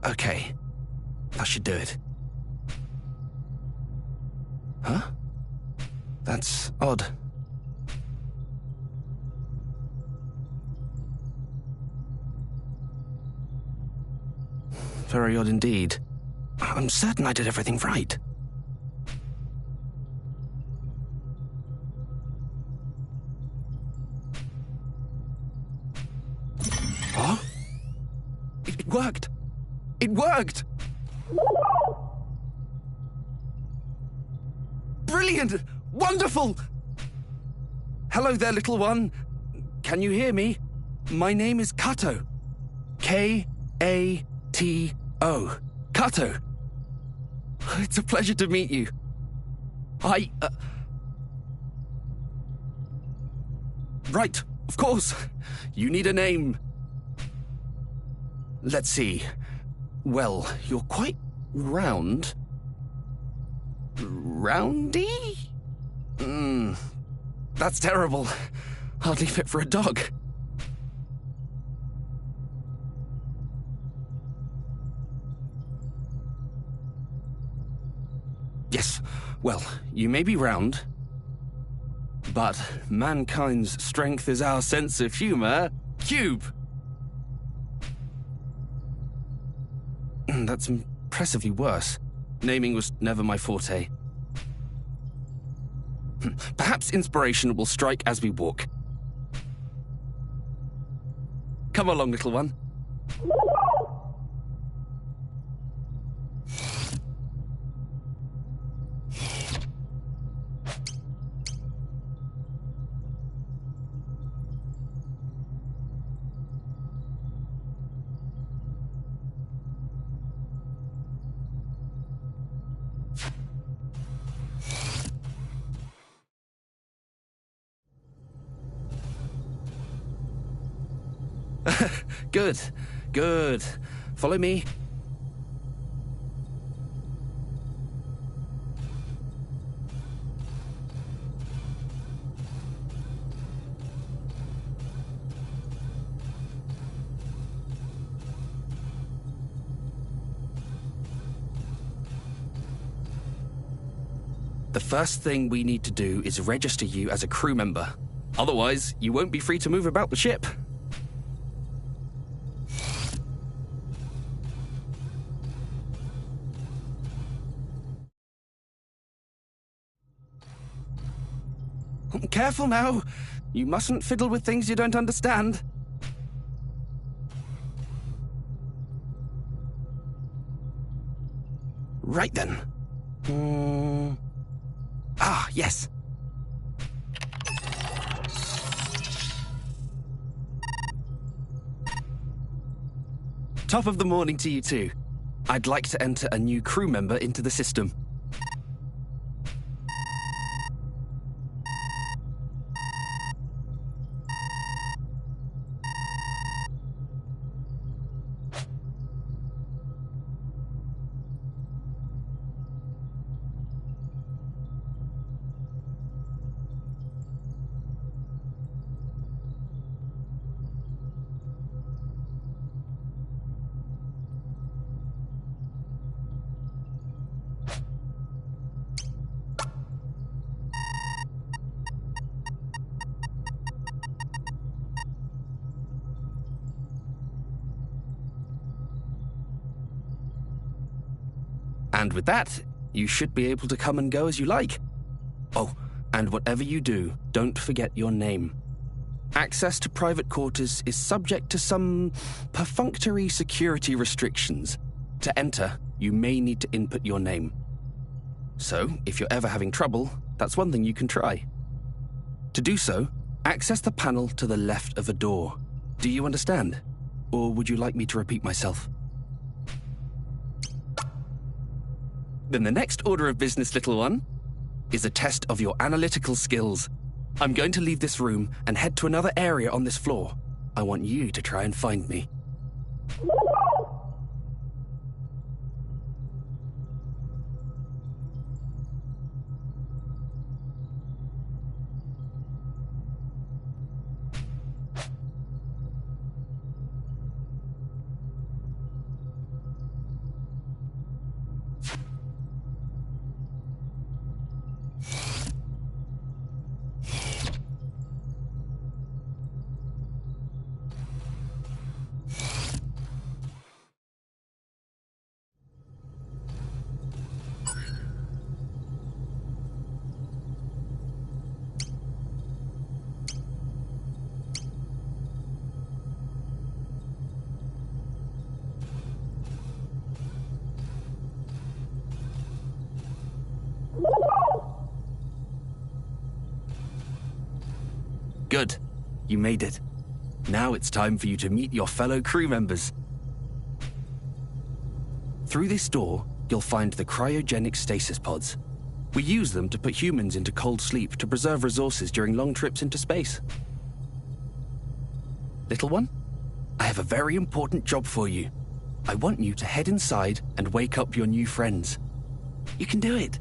Okay. That should do it. Huh? That's odd. Very odd indeed. I'm certain I did everything right. Huh? It worked! It worked! Brilliant! Wonderful! Hello there, little one. Can you hear me? My name is Kato. K-A-T-O. Kato. It's a pleasure to meet you. Right, of course. You need a name. Let's see. Well, you're quite round. Roundy? That's terrible. Hardly fit for a dog. Yes, well, you may be round, but mankind's strength is our sense of humor. Cube! That's impressively worse. Naming was never my forte. Perhaps inspiration will strike as we walk. Come along, little one. Good, good. Follow me. The first thing we need to do is register you as a crew member. Otherwise, you won't be free to move about the ship. Careful now. You mustn't fiddle with things you don't understand. Right then. Ah, yes. Top of the morning to you too. I'd like to enter a new crew member into the system. And with that, you should be able to come and go as you like. Oh, and whatever you do, don't forget your name. Access to private quarters is subject to some perfunctory security restrictions. To enter, you may need to input your name. So, if you're ever having trouble, that's one thing you can try. To do so, access the panel to the left of a door. Do you understand? Or would you like me to repeat myself? Then the next order of business, little one, is a test of your analytical skills. I'm going to leave this room and head to another area on this floor. I want you to try and find me. Good. You made it. Now it's time for you to meet your fellow crew members. Through this door, you'll find the cryogenic stasis pods. We use them to put humans into cold sleep to preserve resources during long trips into space. Little one, I have a very important job for you. I want you to head inside and wake up your new friends. You can do it.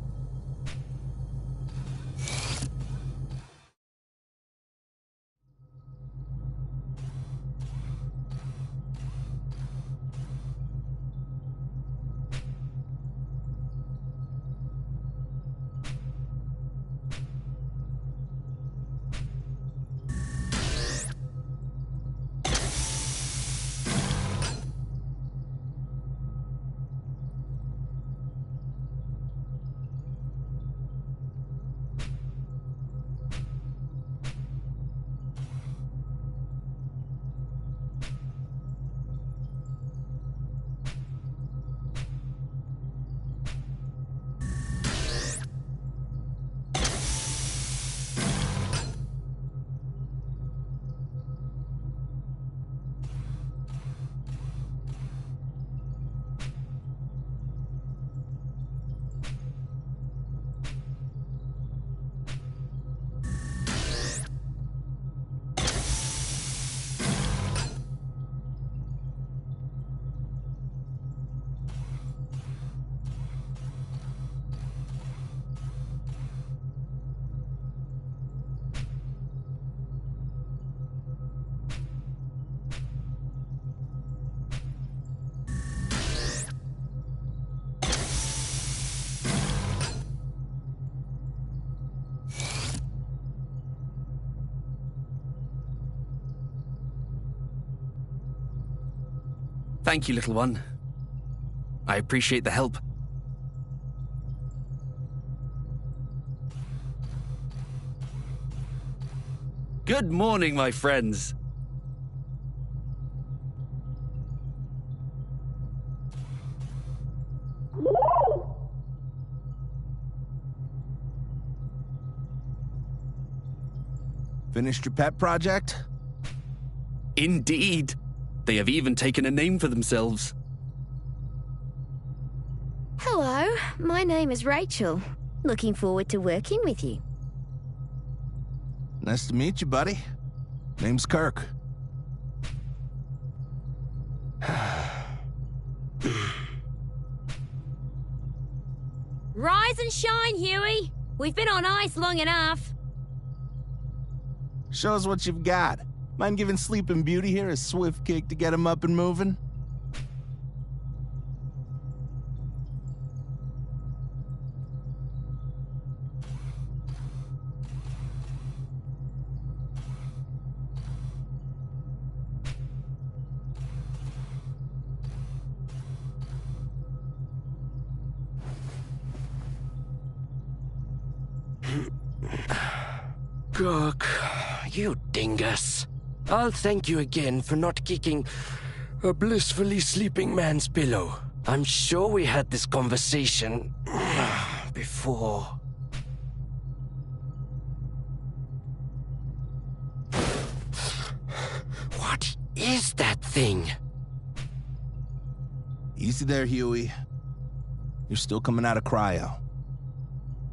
Thank you, little one. I appreciate the help. Good morning, my friends. Finished your pet project? Indeed. They have even taken a name for themselves. Hello, my name is Rachel. Looking forward to working with you. Nice to meet you, buddy. Name's Kirk. Rise and shine, Huey. We've been on ice long enough. Show us what you've got. Mind giving Sleeping Beauty here a swift kick to get him up and moving? Kirk, you dingus. I'll thank you again for not kicking a blissfully sleeping man's pillow. I'm sure we had this conversation before. What is that thing? Easy there, Huey. You're still coming out of cryo.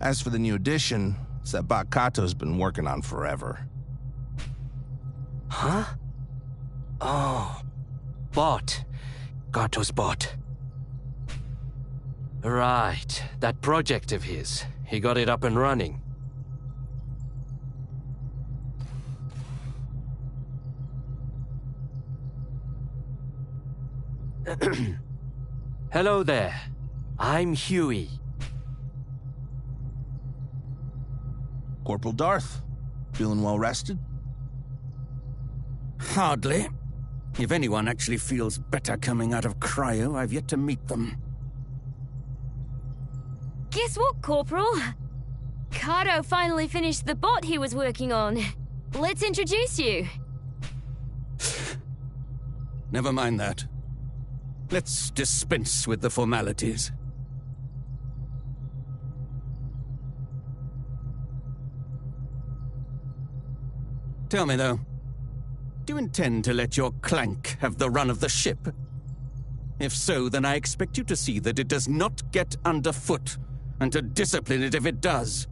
As for the new addition, it's that bot Kato's been working on forever. Huh? Oh. Bot. Kato's bot. Right. That project of his. He got it up and running. Hello there. I'm Huey. Corporal Darth, feeling well rested? Hardly. If anyone actually feels better coming out of cryo, I've yet to meet them. Guess what, Corporal? Kato finally finished the bot he was working on. Let's introduce you. Never mind that. Let's dispense with the formalities. Tell me, though, do you intend to let your clank have the run of the ship? If so, then I expect you to see that it does not get underfoot, and to discipline it if it does.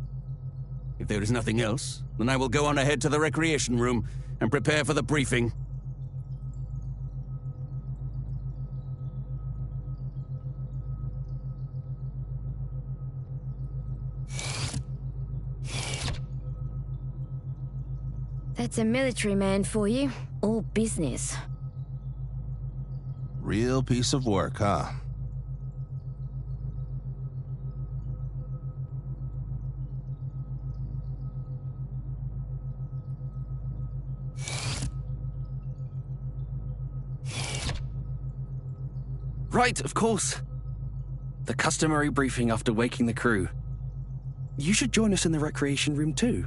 If there is nothing else, then I will go on ahead to the recreation room and prepare for the briefing. That's a military man for you. All business. Real piece of work, huh? Right, of course. The customary briefing after waking the crew. You should join us in the recreation room too.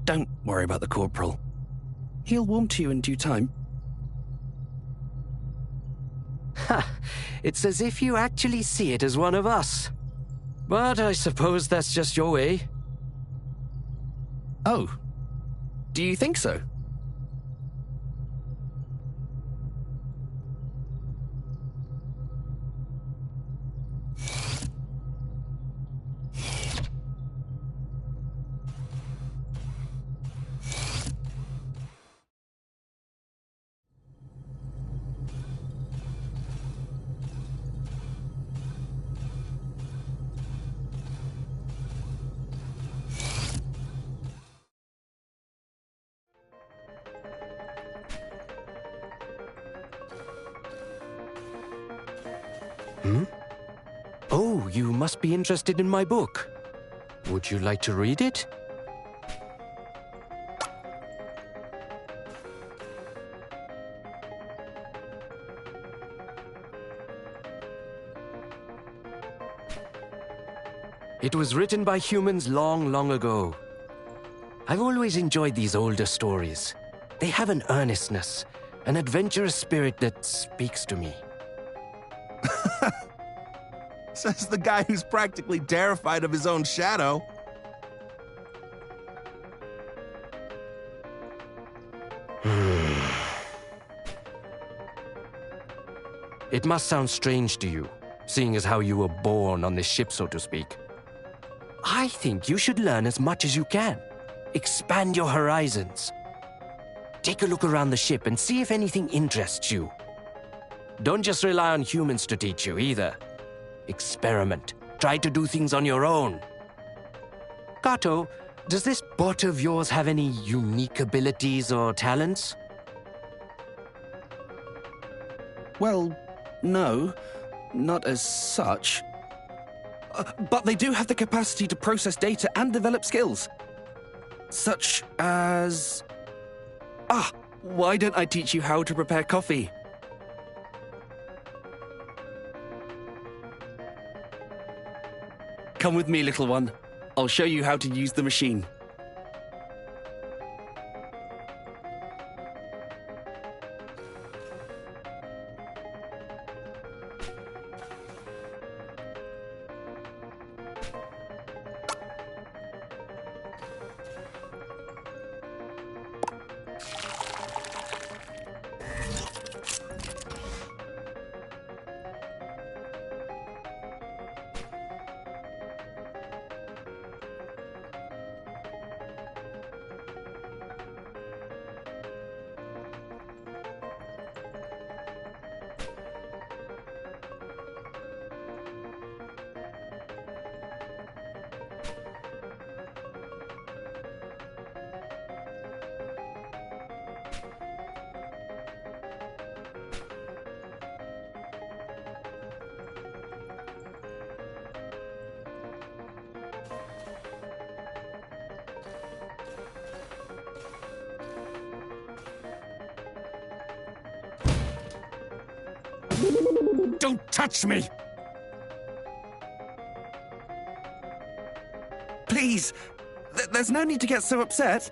Don't worry about the corporal. He'll warm to you in due time. Ha! It's as if you actually see it as one of us. But I suppose that's just your way. Oh. Do you think so? Oh, you must be interested in my book. Would you like to read it? It was written by humans long, long ago. I've always enjoyed these older stories. They have an earnestness, an adventurous spirit that speaks to me. Says the guy who's practically terrified of his own shadow. It must sound strange to you, seeing as how you were born on this ship, so to speak. I think you should learn as much as you can. Expand your horizons. Take a look around the ship and see if anything interests you. Don't just rely on humans to teach you either. Experiment. Try to do things on your own. Kato, does this bot of yours have any unique abilities or talents? Well, no. Not as such. But they do have the capacity to process data and develop skills. Such as... why don't I teach you how to prepare coffee? Come with me, little one. I'll show you how to use the machine. Don't touch me! Please! There's no need to get so upset.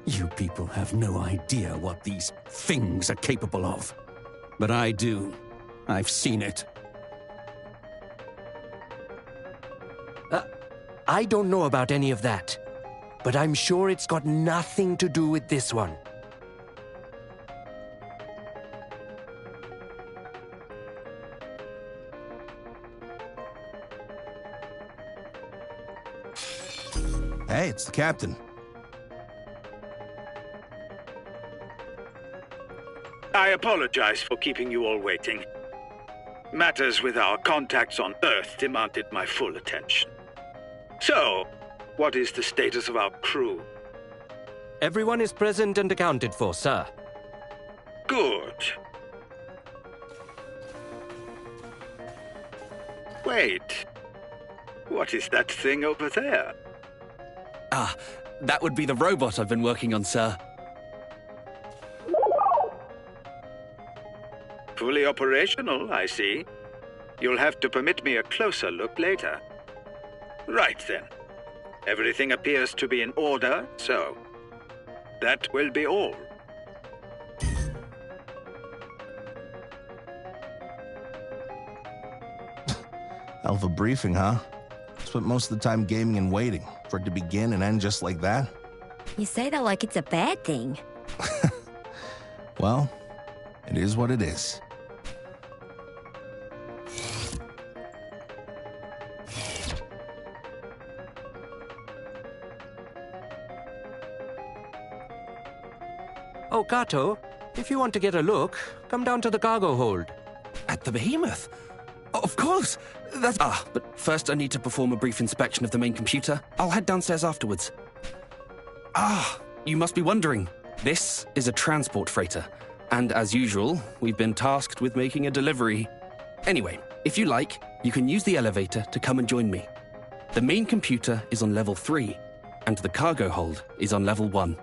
You people have no idea what these things are capable of. But I do. I've seen it. I don't know about any of that. But I'm sure it's got nothing to do with this one. Hey, it's the captain. I apologize for keeping you all waiting. Matters with our contacts on Earth demanded my full attention. So, what is the status of our crew? Everyone is present and accounted for, sir. Good. Wait. What is that thing over there? Ah, that would be the robot I've been working on, sir. Fully operational, I see. You'll have to permit me a closer look later. Right then. Everything appears to be in order, so that will be all. Hell of a briefing, huh? Spent most of the time gaming and waiting for it to begin and end just like that. You say that like it's a bad thing. Well, it is what it is. Oh, Kato, if you want to get a look, come down to the cargo hold. At the Behemoth? Of course! But first I need to perform a brief inspection of the main computer. I'll head downstairs afterwards. You must be wondering. This is a transport freighter. And as usual, we've been tasked with making a delivery. Anyway, if you like, you can use the elevator to come and join me. The main computer is on level 3, and the cargo hold is on level 1.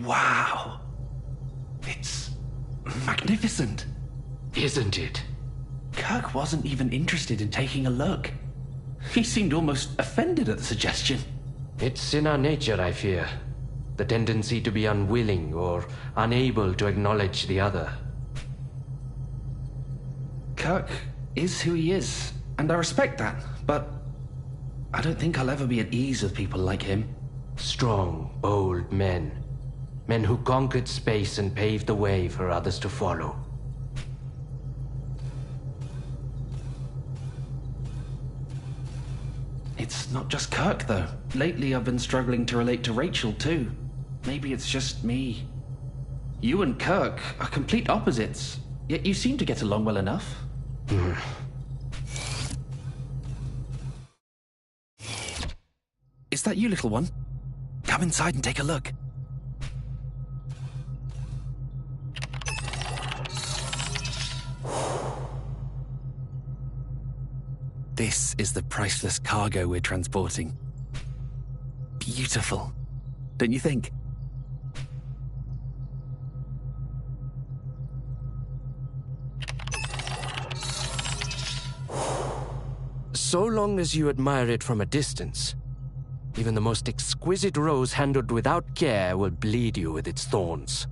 Wow. It's magnificent. Isn't it? Kirk wasn't even interested in taking a look. He seemed almost offended at the suggestion. It's in our nature, I fear. The tendency to be unwilling or unable to acknowledge the other. Kirk is who he is, and I respect that, but I don't think I'll ever be at ease with people like him. Strong, bold men. Men who conquered space and paved the way for others to follow. It's not just Kirk, though. Lately, I've been struggling to relate to Rachel, too. Maybe it's just me. You and Kirk are complete opposites, yet you seem to get along well enough. Is that you, little one? Come inside and take a look. This is the priceless cargo we're transporting. Beautiful, don't you think? So long as you admire it from a distance, even the most exquisite rose handled without care will bleed you with its thorns.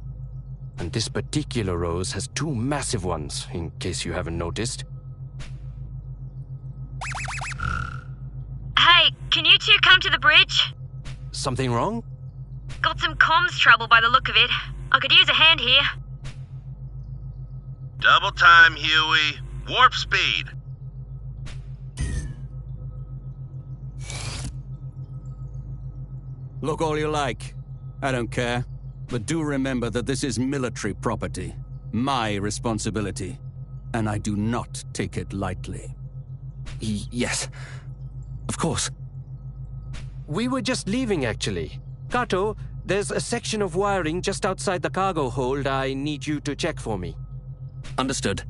And this particular rose has 2 massive ones, in case you haven't noticed. Hey, can you two come to the bridge? Something wrong? Got some comms trouble by the look of it. I could use a hand here. Double time, Huey. Warp speed. Look all you like. I don't care. But do remember that this is military property. My responsibility. And I do not take it lightly. Yes. Of course. We were just leaving, actually. Kato, there's a section of wiring just outside the cargo hold I need you to check for me. Understood.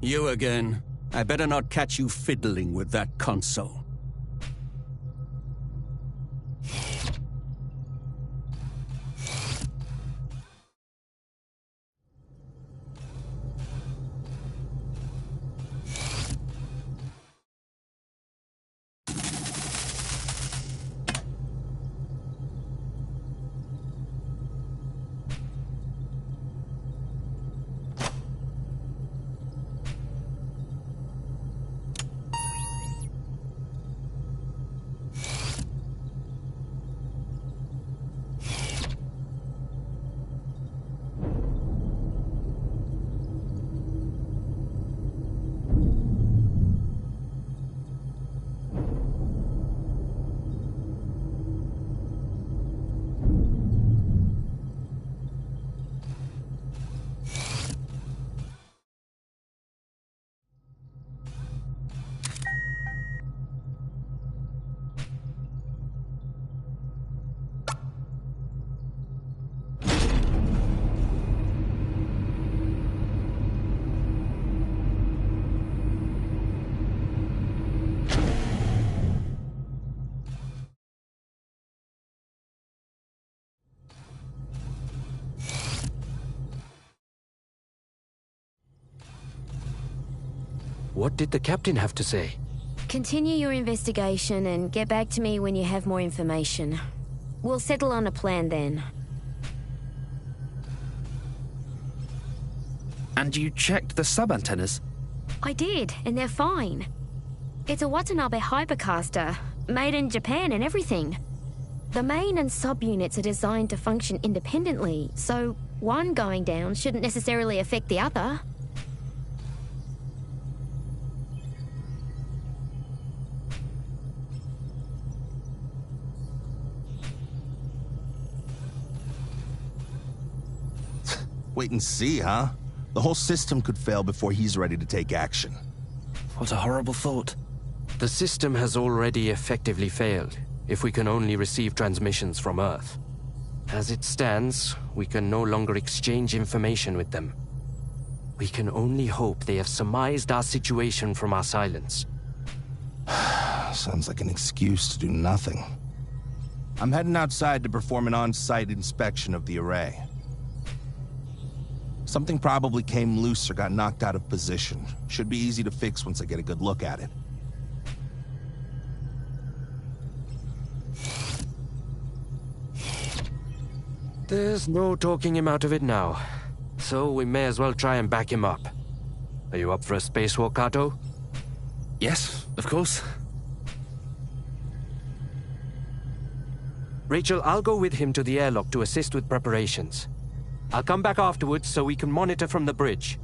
You again. I better not catch you fiddling with that console. What did the captain have to say? Continue your investigation and get back to me when you have more information. We'll settle on a plan then. And you checked the sub-antennas? I did, and they're fine. It's a Watanabe hypercaster, made in Japan and everything. The main and sub-units are designed to function independently, so one going down shouldn't necessarily affect the other. Wait and see, huh? The whole system could fail before he's ready to take action. What a horrible thought. The system has already effectively failed, if we can only receive transmissions from Earth. As it stands, we can no longer exchange information with them. We can only hope they have surmised our situation from our silence. Sounds like an excuse to do nothing. I'm heading outside to perform an on-site inspection of the array. Something probably came loose or got knocked out of position. Should be easy to fix once I get a good look at it. There's no talking him out of it now, so we may as well try and back him up. Are you up for a spacewalk, Kato? Yes, of course. Rachel, I'll go with him to the airlock to assist with preparations. I'll come back afterwards so we can monitor from the bridge.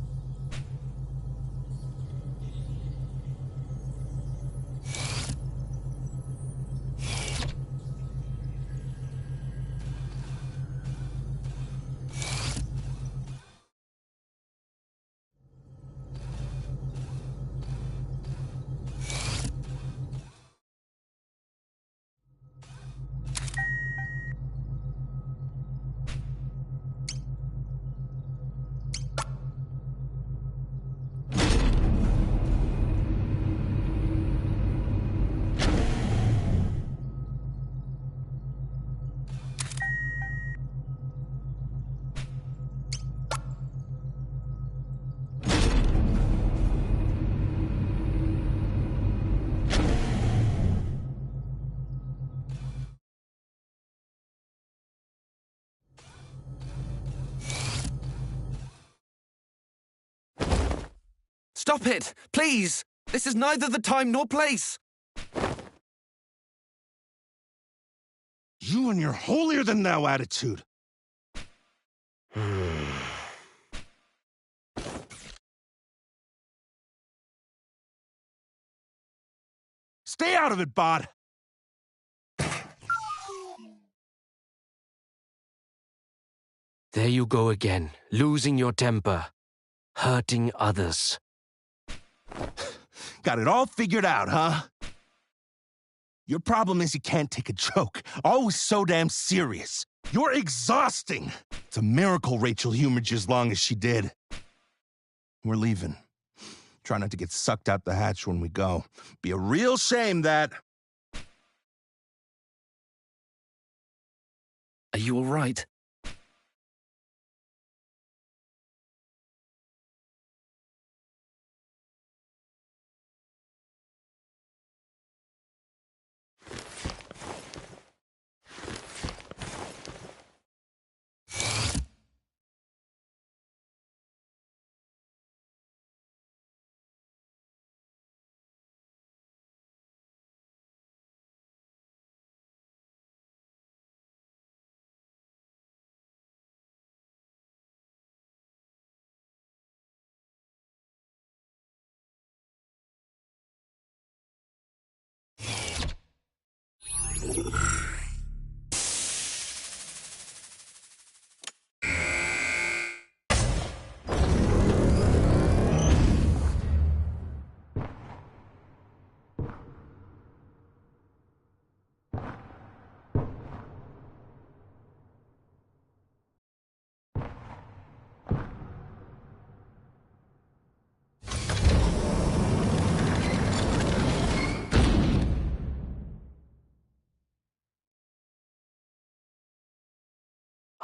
Stop it! Please! This is neither the time nor place! You and your holier-than-thou attitude. Stay out of it, Bod! There you go again, losing your temper, hurting others. Got it all figured out, huh? Your problem is you can't take a joke. Always so damn serious. You're exhausting. It's a miracle Rachel humored you as long as she did. We're leaving. Try not to get sucked out the hatch when we go. Be a real shame that... Are you all right?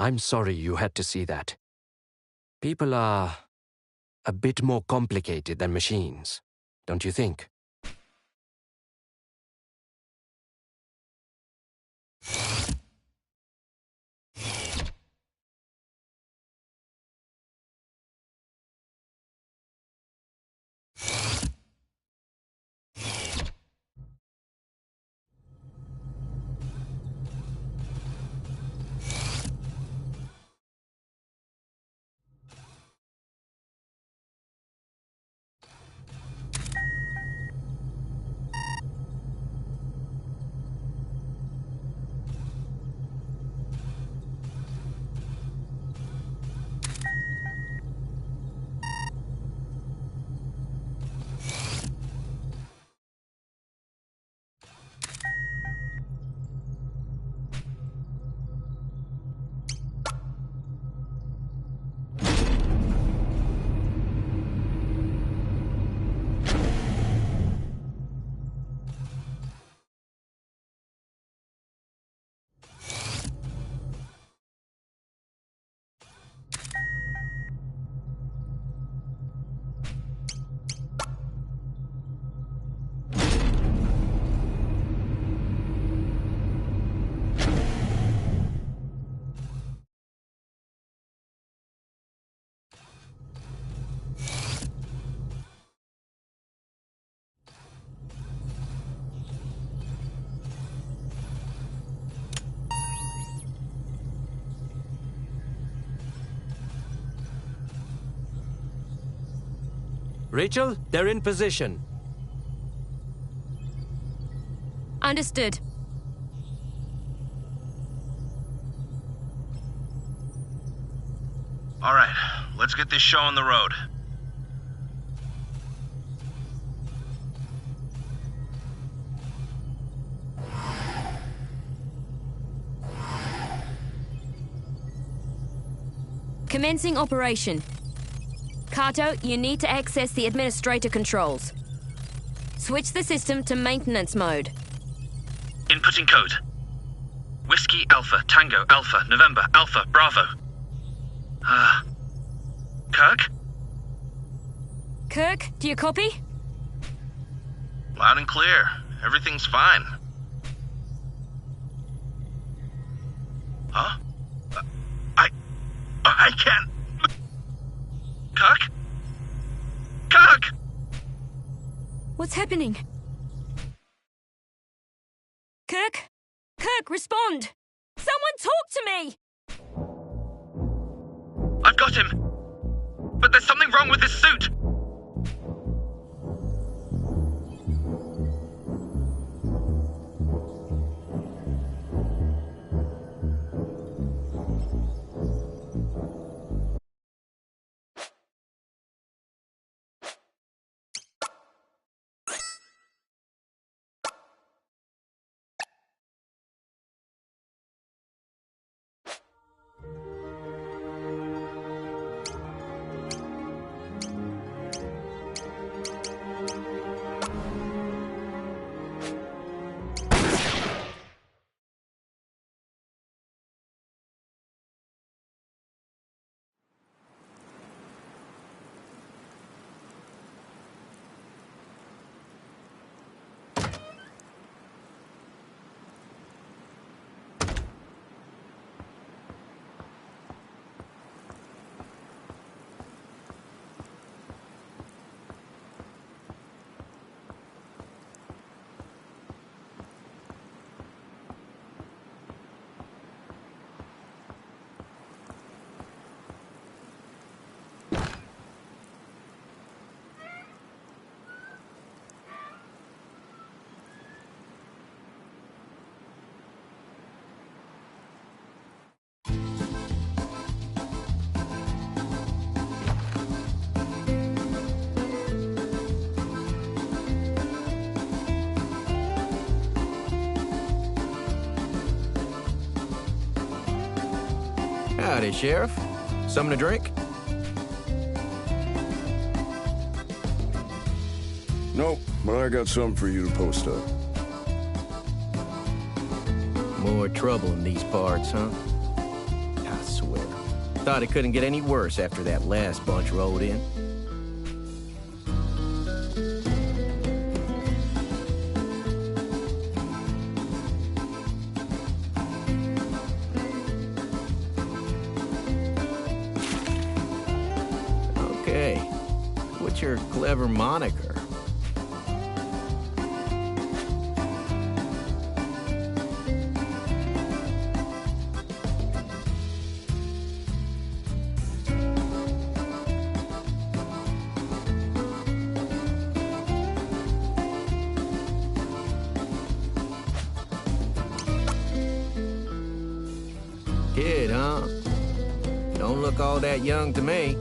I'm sorry you had to see that. People are a bit more complicated than machines, don't you think? Rachel, they're in position. Understood. All right, let's get this show on the road. Commencing operation. Kato, you need to access the administrator controls. Switch the system to maintenance mode. Inputting code. Whiskey Alpha, Tango Alpha, November Alpha, Bravo. Kirk? Kirk, do you copy? Loud and clear. Everything's fine. Huh? I can't... Kirk? Kirk! What's happening? Kirk? Kirk, respond! Someone talk to me! I've got him! But there's something wrong with his suit! Howdy, Sheriff. Something to drink? Nope, but I got something for you to post up. More trouble in these parts, huh? I swear. Thought it couldn't get any worse after that last bunch rolled in. Okay. What's your clever moniker? Kid, huh? Don't look all that young to me.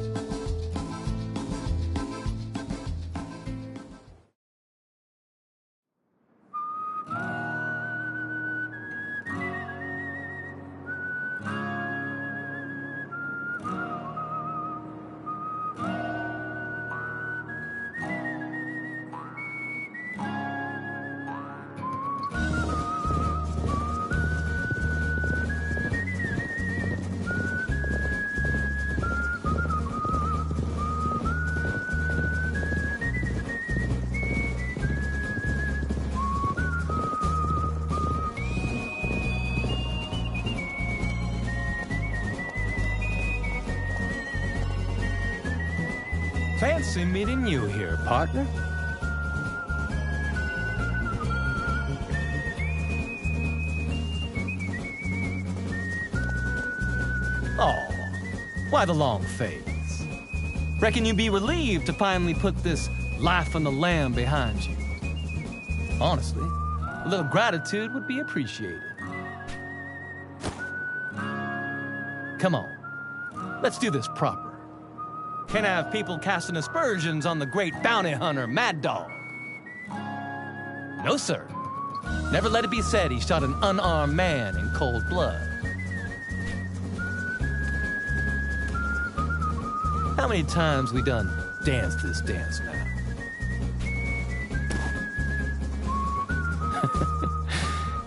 Fancy meeting you here, partner. Oh, why the long face? Reckon you'd be relieved to finally put this life on the lam behind you. Honestly, a little gratitude would be appreciated. Come on, let's do this proper. Can't have people casting aspersions on the great bounty hunter, Mad Dog. No, sir. Never let it be said he shot an unarmed man in cold blood. How many times we done danced this dance now?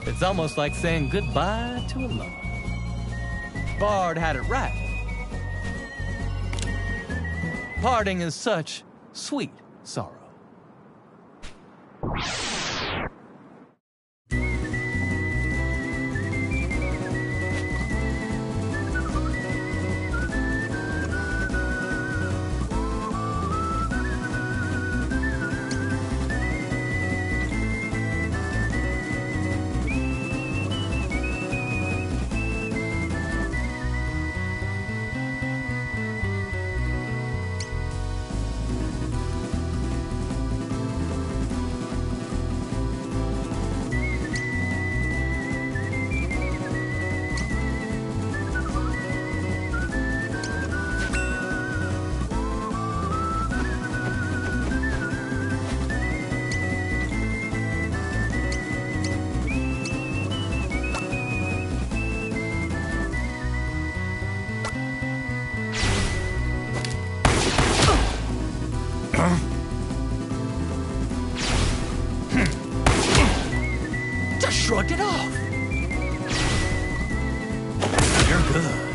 It's almost like saying goodbye to a lover. Bard had it right. Parting is such sweet sorrow. good.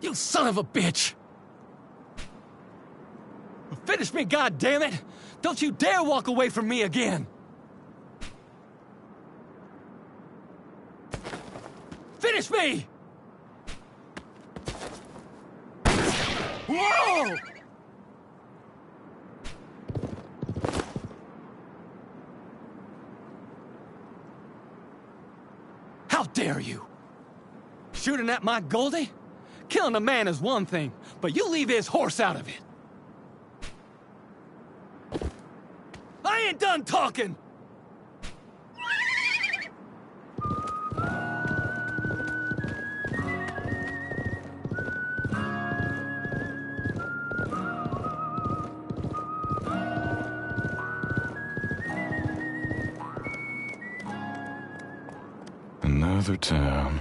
You son of a bitch! Finish me, goddammit! Don't you dare walk away from me again! Finish me! Whoa! How dare you! Shooting at my Goldie? Killing a man is one thing, but you leave his horse out of it. I ain't done talking! Another town.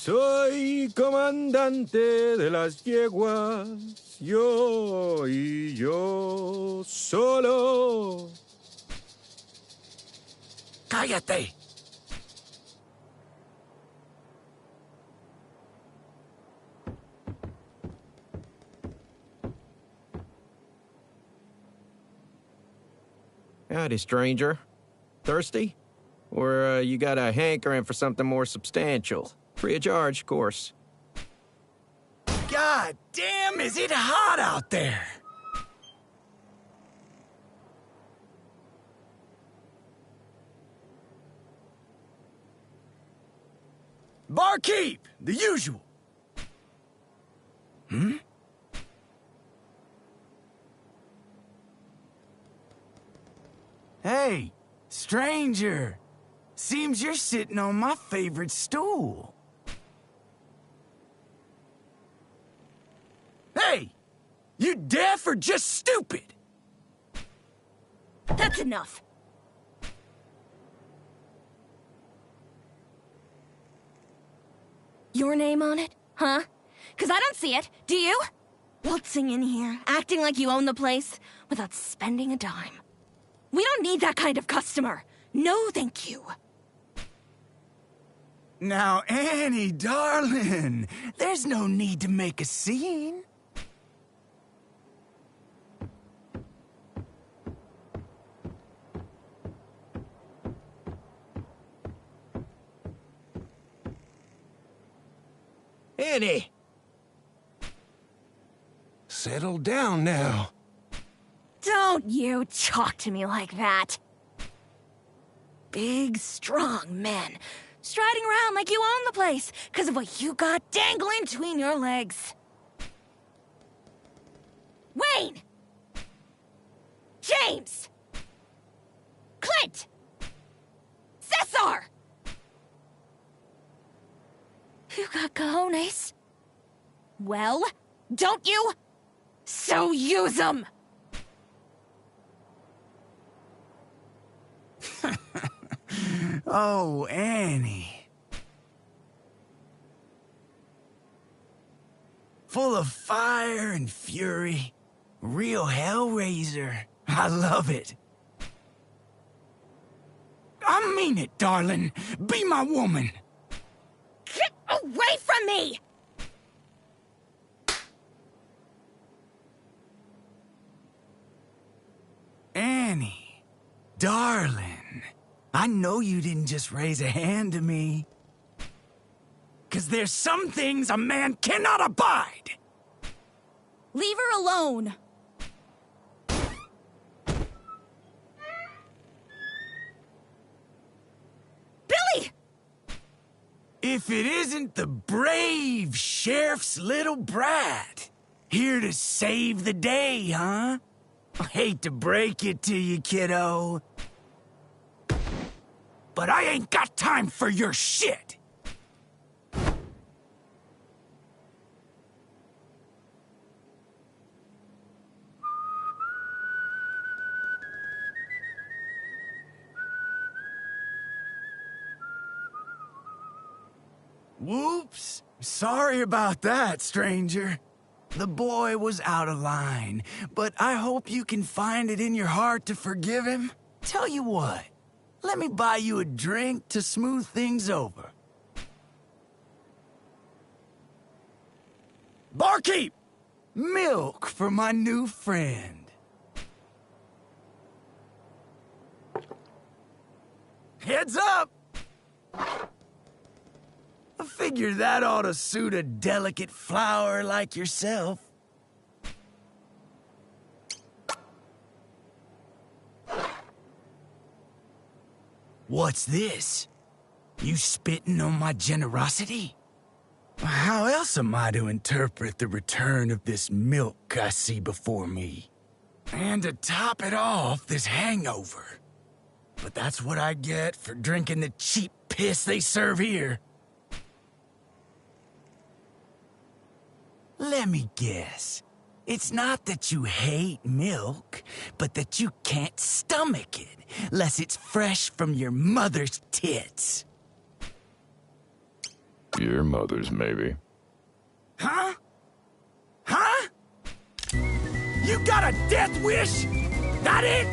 Soy comandante de las yeguas, yo y yo solo. ¡Cállate! Howdy, stranger. Thirsty? Or you got a hankering for something more substantial? Free of charge, of course. God damn, is it hot out there? Barkeep, the usual. Hmm? Hey, stranger. Seems you're sitting on my favorite stool. Hey! You deaf or just stupid? That's enough. Your name on it? Huh? 'Cause I don't see it. Do you? Waltzing in here, acting like you own the place, without spending a dime. We don't need that kind of customer. No, thank you. Now, Annie, darling, there's no need to make a scene. Annie! Settle down now. Don't you talk to me like that. Big, strong men, striding around like you own the place because of what you got dangling between your legs. Wayne! James! Clint! cojones? Well, don't you? So use them! Oh, Annie. Full of fire and fury. Real Hellraiser. I love it. I mean it, darling. Be my woman. Get away from me! Annie, darling, I know you didn't just raise a hand to me. 'Cause there's some things a man cannot abide. Leave her alone. Billy! If it isn't the brave sheriff's little brat, here to save the day, huh? I hate to break it to you, kiddo, but I ain't got time for your shit. Whoops. Sorry about that, stranger. The boy was out of line, but I hope you can find it in your heart to forgive him. Tell you what, let me buy you a drink to smooth things over. Barkeep! Milk for my new friend. Heads up! I figure that ought to suit a delicate flower like yourself. What's this? You spitting on my generosity? How else am I to interpret the return of this milk I see before me? And to top it off, this hangover. But that's what I get for drinking the cheap piss they serve here. Let me guess. It's not that you hate milk, but that you can't stomach it, unless it's fresh from your mother's tits. Your mother's, maybe. Huh? Huh? You got a death wish? That it?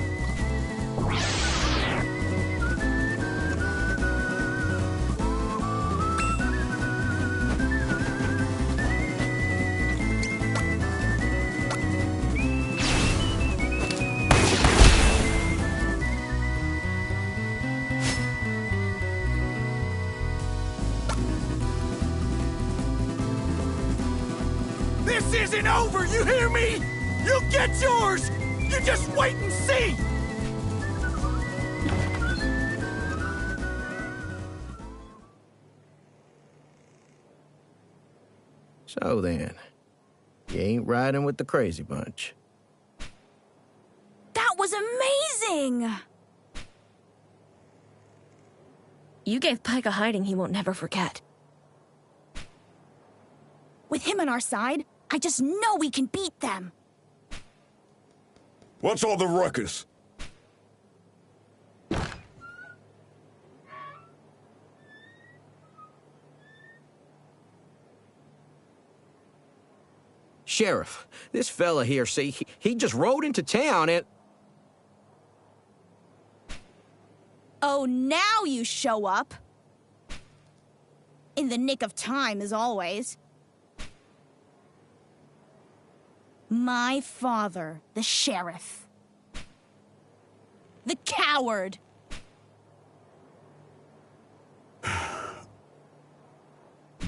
This isn't over, you hear me? You'll get yours! You just wait and see! So then, you ain't riding with the crazy bunch. That was amazing! You gave Pike a hiding he won't never forget. With him on our side, I just know we can beat them. What's all the ruckus? Sheriff, this fella here, see, he just rode into town and... Oh, now you show up. In the nick of time, as always. My father, the sheriff. The coward.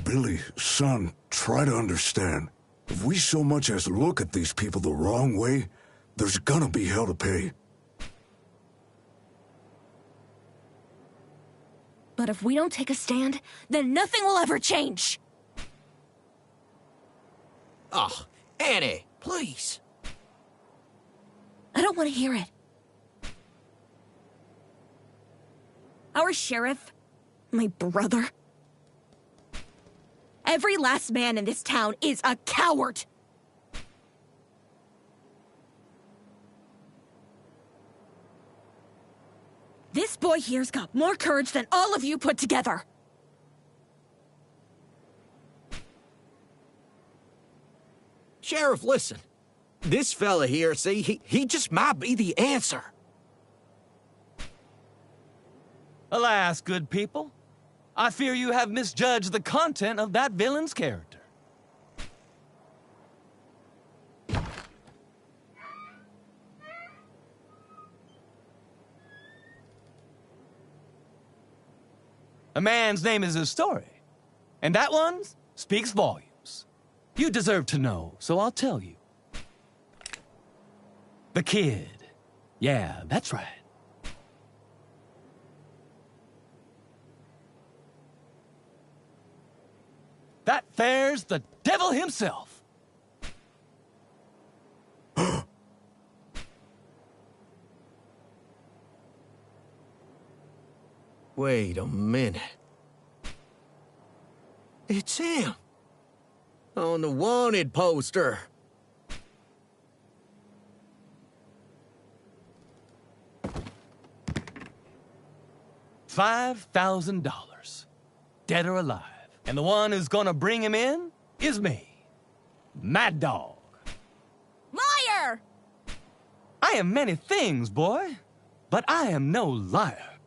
Billy, son, try to understand. If we so much as look at these people the wrong way, there's gonna be hell to pay. But if we don't take a stand, then nothing will ever change. Oh, Annie, please. I don't want to hear it. Our sheriff, my brother. Every last man in this town is a coward! This boy here's got more courage than all of you put together! Sheriff, listen. This fella here, see, he just might be the answer. Alas, good people, I fear you have misjudged the content of that villain's character. A man's name is his story, and that one speaks volumes. You deserve to know, so I'll tell you. The kid. Yeah, that's right. That fares the devil himself. Wait a minute. It's him. On the wanted poster. $5,000. Dead or alive. And the one who's gonna bring him in is me. Mad Dog. Liar! I am many things, boy, but I am no liar.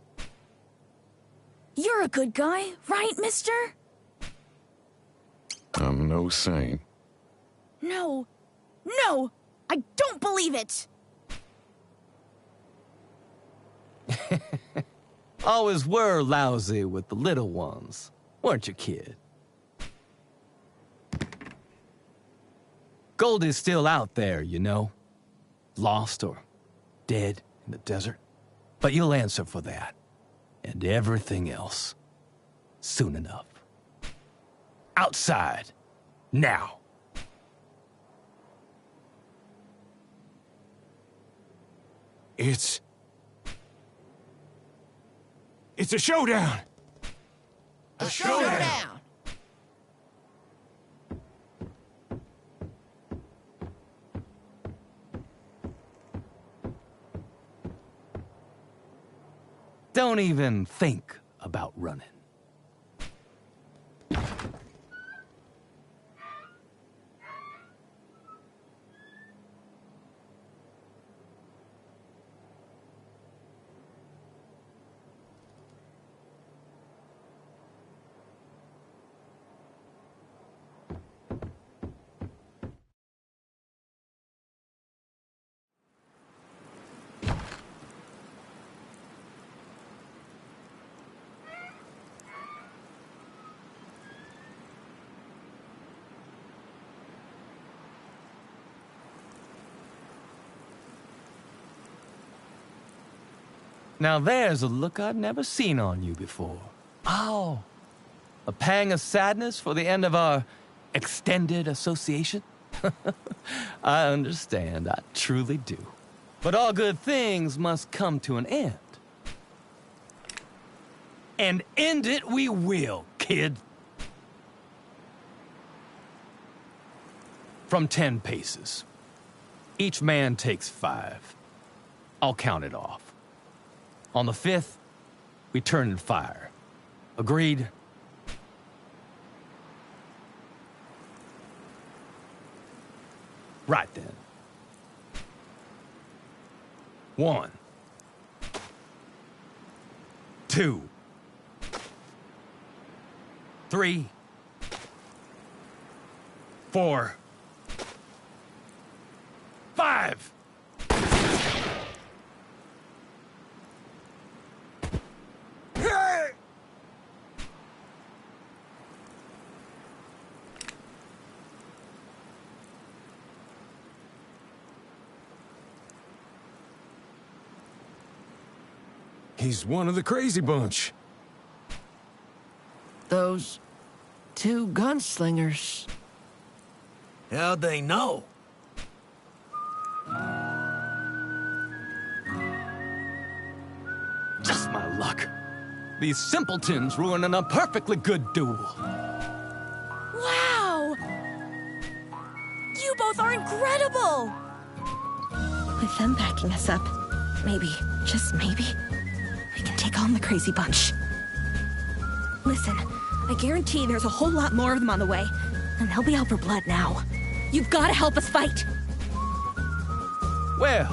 You're a good guy, right, mister? I'm no saint. No, I don't believe it! Always were lousy with the little ones, weren't you, kid? Goldie's still out there, you know. Lost or dead in the desert. But you'll answer for that. And everything else. Soon enough. Outside. Now. It's a showdown! A showdown! Don't even think about running. Now there's a look I'd never seen on you before. Oh, a pang of sadness for the end of our extended association? I understand, I truly do. But all good things must come to an end. And end it we will, kid. From 10 paces. Each man takes 5. I'll count it off. On the 5th, we turn and fire. Agreed? Right then. 1, 2, 3, 4, 5. He's one of the crazy bunch. Those 2 gunslingers. How'd they know? Just my luck. These simpletons ruining a perfectly good duel. both are incredible! With them backing us up, maybe, just maybe, we can take on the crazy bunch. Listen, I guarantee there's a whole lot more of them on the way, and they'll be out for blood now. You've got to help us fight! Well,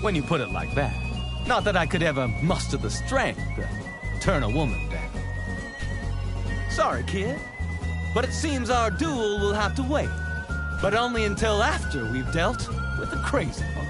when you put it like that, not that I could ever muster the strength to turn a woman down. Sorry, kid, but it seems our duel will have to wait. But only until after we've dealt with the crazy bunch.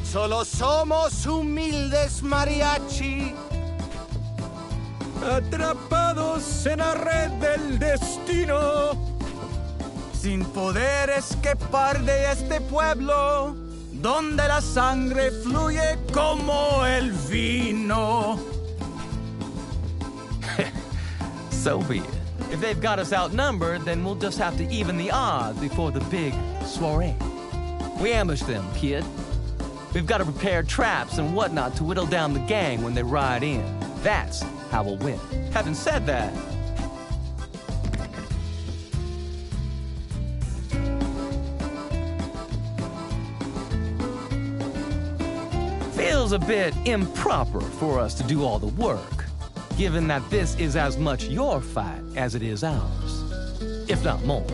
Solo somos humildes mariachi, atrapados en la red del destino, sin poder escapar de este pueblo, donde la sangre fluye como el vino. So be it. If they've got us outnumbered, then we'll just have to even the odds before the big soiree. We ambush them, kid. We've got to prepare traps and whatnot to whittle down the gang when they ride in. That's how we'll win. Having said that, feels a bit improper for us to do all the work, given that this is as much your fight as it is ours, if not more.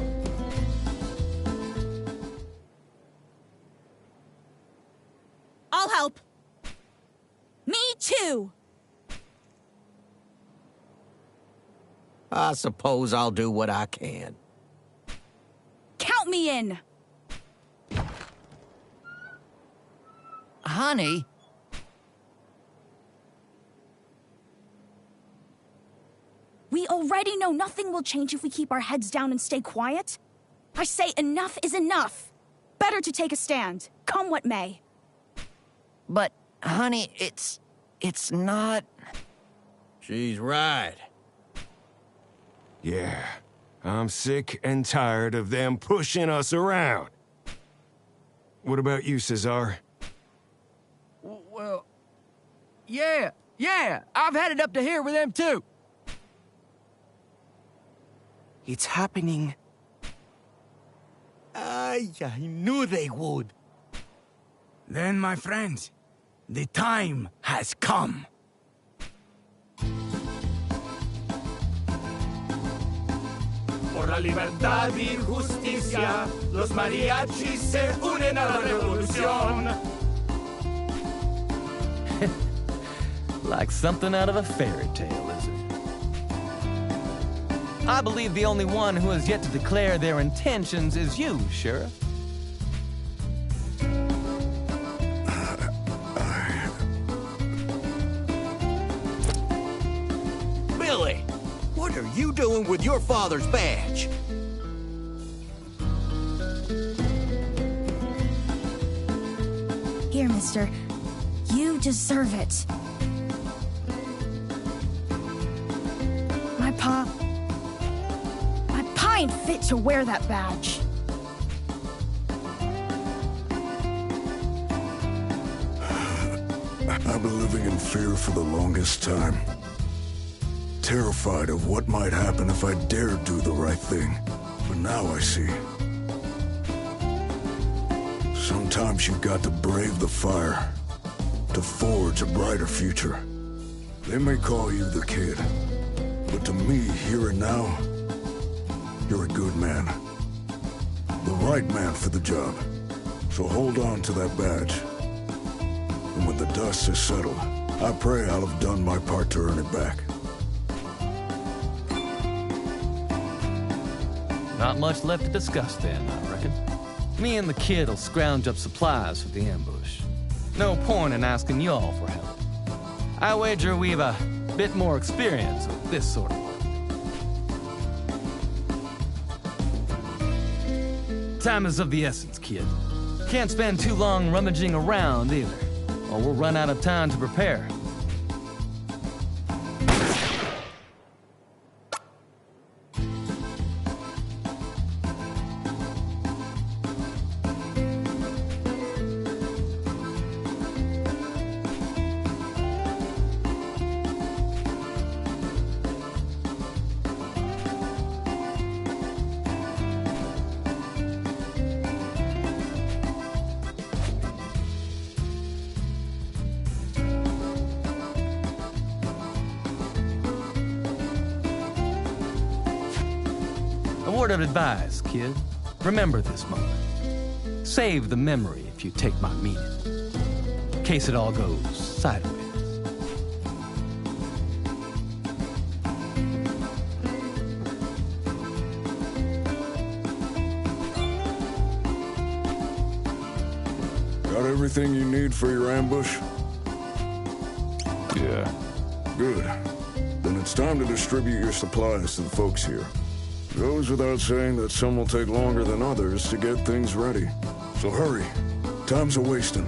I'll help. Me too. I suppose I'll do what I can. Count me in. Honey? We already know nothing will change if we keep our heads down and stay quiet. I say enough is enough. Better to take a stand, come what may. But, honey, it's not... She's right. Yeah, I'm sick and tired of them pushing us around. What about you, Cesar? Well, yeah, I've had it up to here with them too. It's happening. I knew they would. Then, my friends, the time has come. Por la libertad y justicia, los mariachis se unen a la revolución. Like something out of a fairy tale, is it? I believe the only one who has yet to declare their intentions is you, Sheriff. Billy, what are you doing with your father's badge? Here, mister. You deserve it. My pa ain't fit to wear that badge. I've been living in fear for the longest time. Terrified of what might happen if I dared do the right thing. But now I see. Sometimes you've got to brave the fire to forge a brighter future. They may call you the kid, but to me, here and now, you're a good man. The right man for the job. So hold on to that badge. And when the dust is settled, I pray I'll have done my part to earn it back. Not much left to discuss then, I reckon. Me and the kid'll scrounge up supplies for the ambush. No point in asking y'all for help. I wager we've a bit more experience with this sort of work. Time is of the essence, kid. Can't spend too long rummaging around either, or we'll run out of time to prepare. A word of advice, kid. Remember this moment. Save the memory if you take my meaning. In case it all goes sideways. Got everything you need for your ambush? Yeah. Good. Then it's time to distribute your supplies to the folks here. It goes without saying that some will take longer than others to get things ready. So hurry. Time's a-wasting.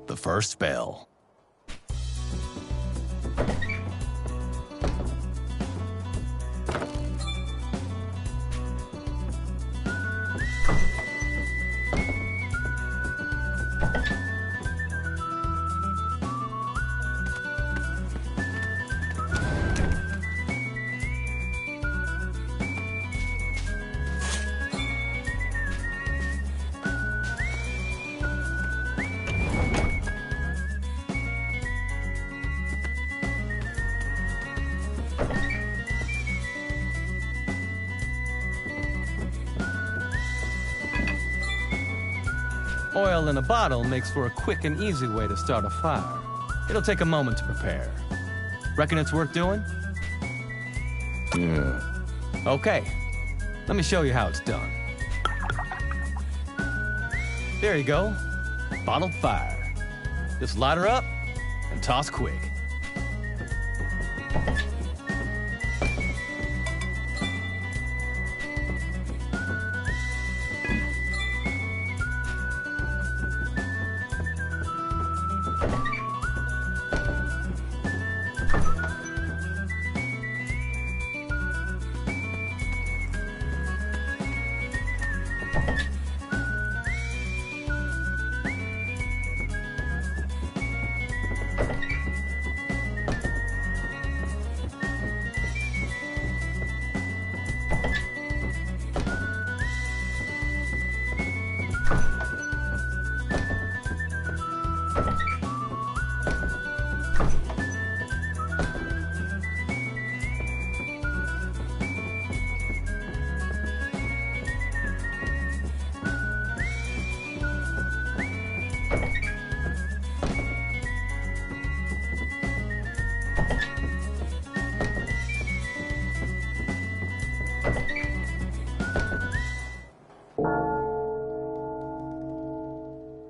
The first spell. Oil in a bottle makes for a quick and easy way to start a fire. It'll take a moment to prepare. Reckon it's worth doing? Yeah. Okay. Let me show you how it's done. There you go. Bottled fire. Just light her up and toss quick.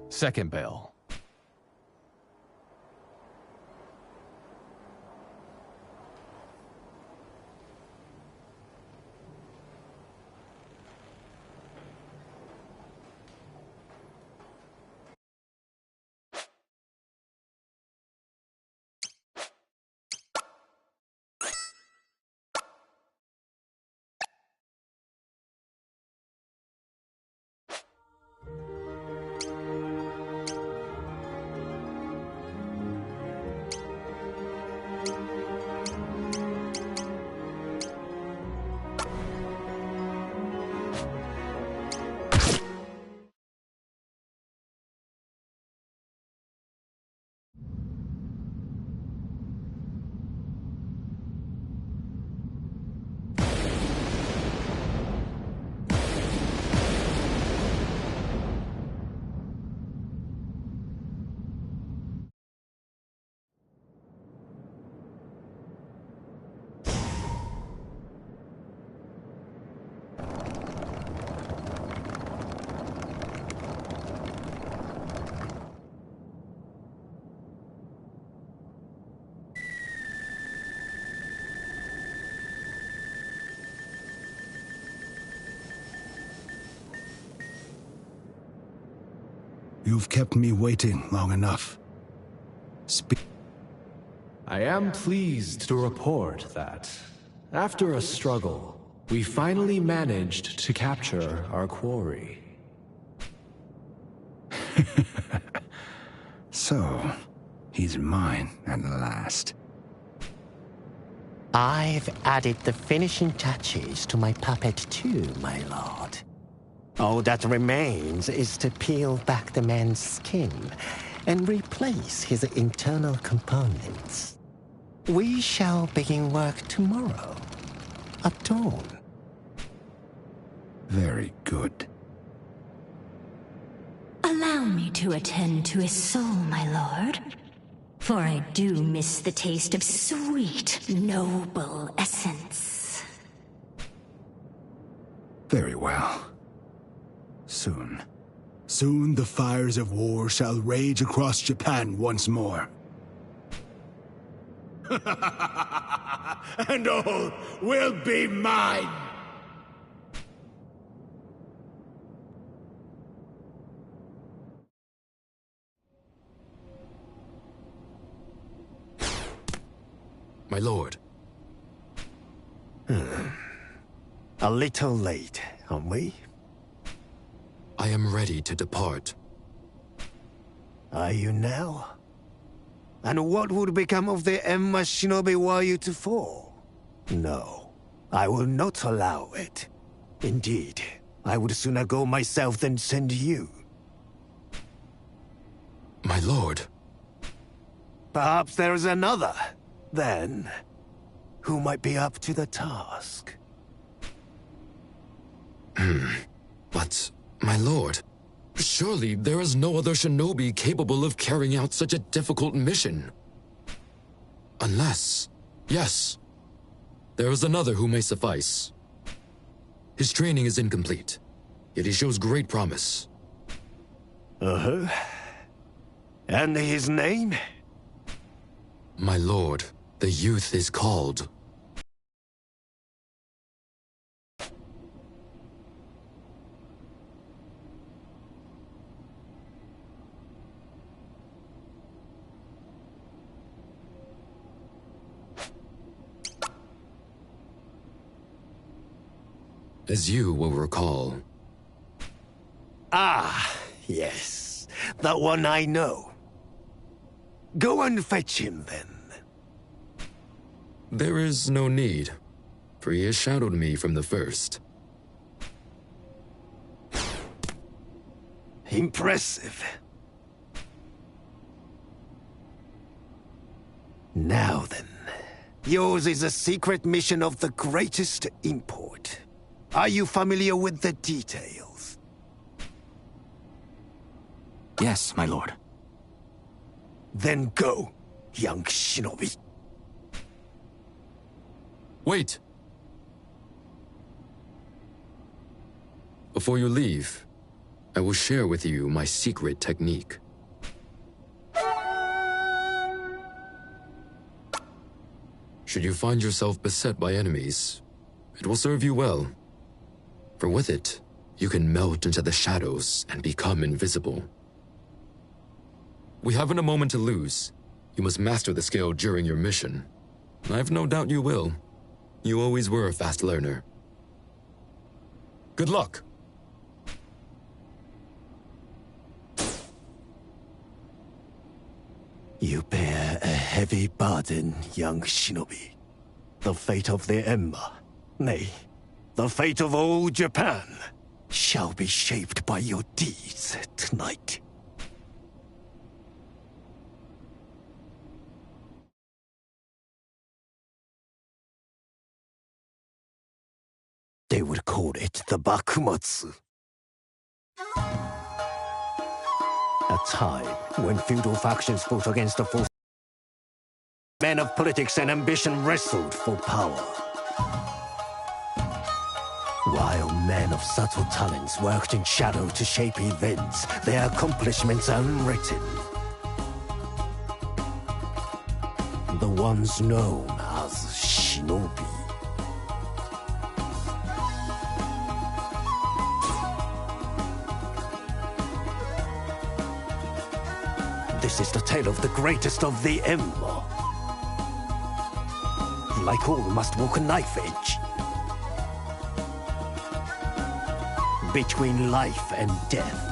Second bell. You've kept me waiting long enough. I am pleased to report that, after a struggle, we finally managed to capture our quarry. So, he's mine at last. I've added the finishing touches to my puppet too, my lord. All that remains is to peel back the man's skin and replace his internal components. We shall begin work tomorrow, at dawn. Very good. Allow me to attend to his soul, my lord. For I do miss the taste of sweet, noble essence. Very well. Soon. Soon the fires of war shall rage across Japan once more. And all will be mine! My lord. A little late, aren't we? I am ready to depart. Are you now? And what would become of the Emma Shinobi were you to fall? No, I will not allow it. Indeed, I would sooner go myself than send you. My lord. Perhaps there is another, then, who might be up to the task. But, my lord, surely there is no other shinobi capable of carrying out such a difficult mission. Unless, yes, there is another who may suffice. His training is incomplete, yet he shows great promise. Uh-huh. And his name? My lord, the youth is called... As you will recall, Ah, yes. The one I know. Go and fetch him, then. There is no need, for he has shadowed me from the first. Impressive. Now then, yours is a secret mission of the greatest import. Are you familiar with the details? Yes, my lord. Then go, young shinobi. Wait! Before you leave, I will share with you my secret technique. Should you find yourself beset by enemies, it will serve you well. For with it, you can melt into the shadows and become invisible. We haven't a moment to lose. You must master the skill during your mission. I've no doubt you will. You always were a fast learner. Good luck! You bear a heavy burden, young shinobi. The fate of the Emma, nay, the fate of all Japan, shall be shaped by your deeds tonight. They would call it the Bakumatsu. A time when feudal factions fought against the forces. Men of politics and ambition wrestled for power. While men of subtle talents worked in shadow to shape events, their accomplishments unwritten. The ones known as shinobi. This is the tale of the greatest of the Emma. Like all, must walk a knife edge. Between life and death.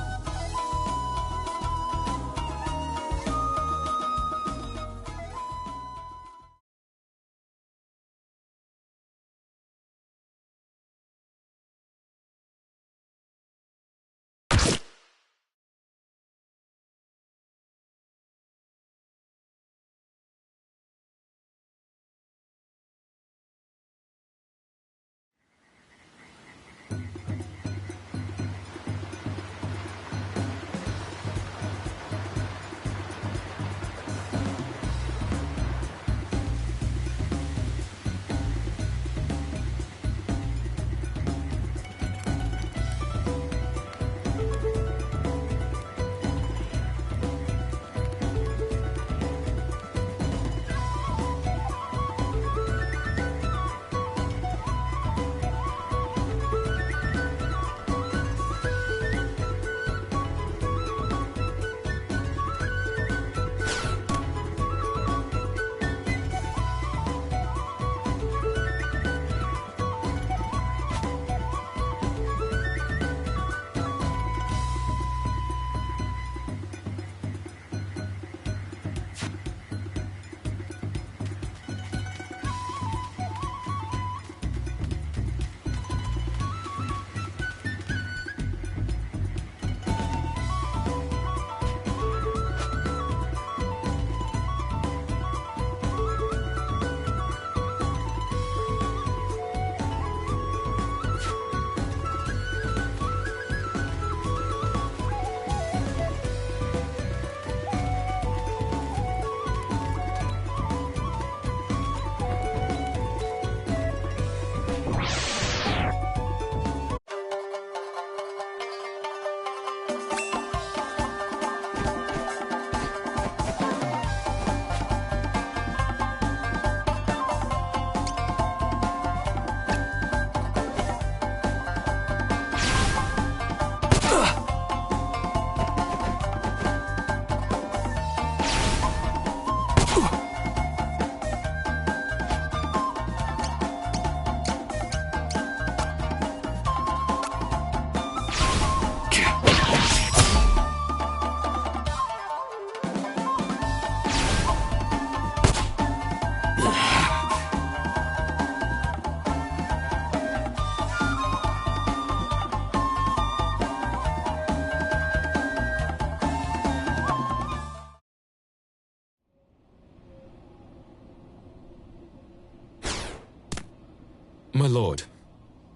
My lord,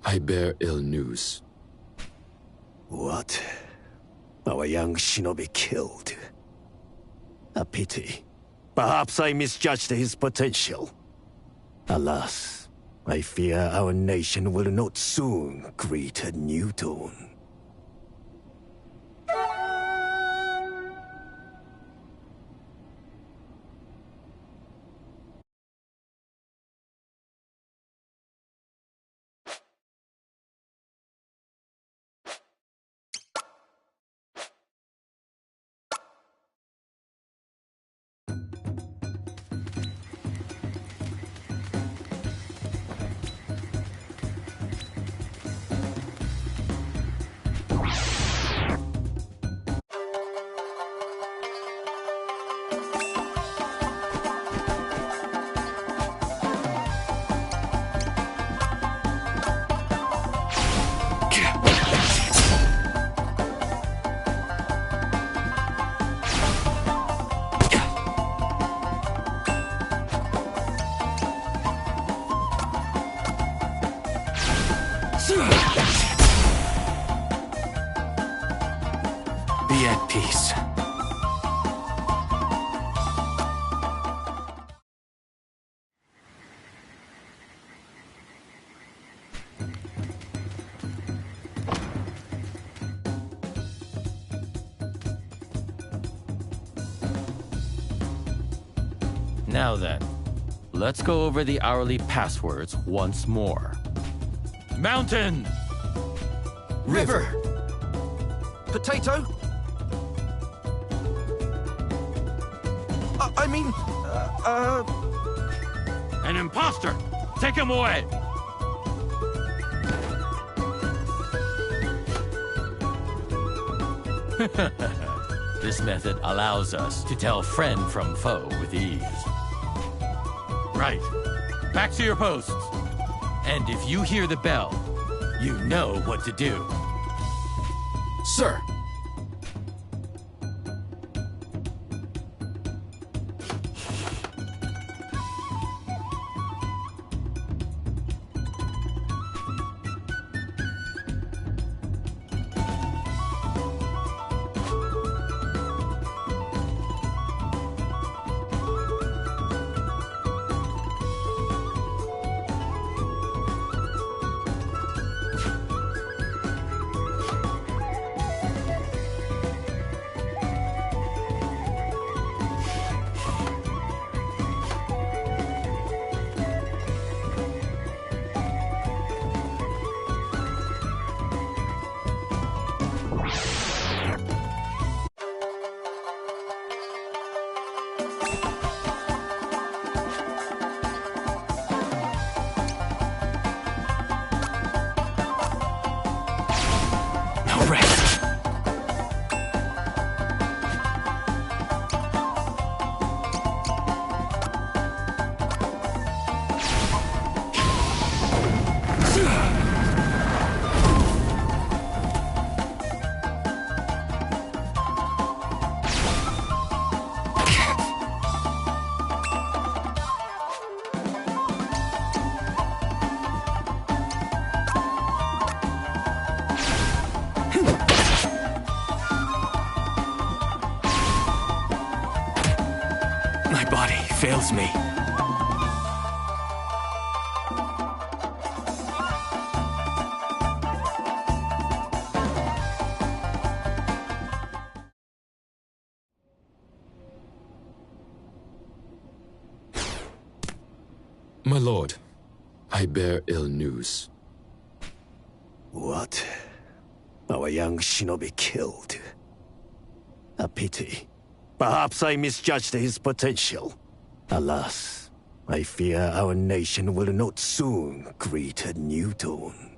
I bear ill news. What? Our young shinobi killed. A pity. Perhaps I misjudged his potential. Alas, I fear our nation will not soon greet a new dawn. Be at peace. Now then, let's go over the hourly passwords once more. Mountain! River! Potato? An imposter! Take him away! This method allows us to tell friend from foe with ease. Right. Back to your posts. And if you hear the bell, you know what to do. Sir! My body fails me. My lord, I bear ill news. What? Our young shinobi killed. A pity. Perhaps I misjudged his potential. Alas, I fear our nation will not soon greet a new dawn.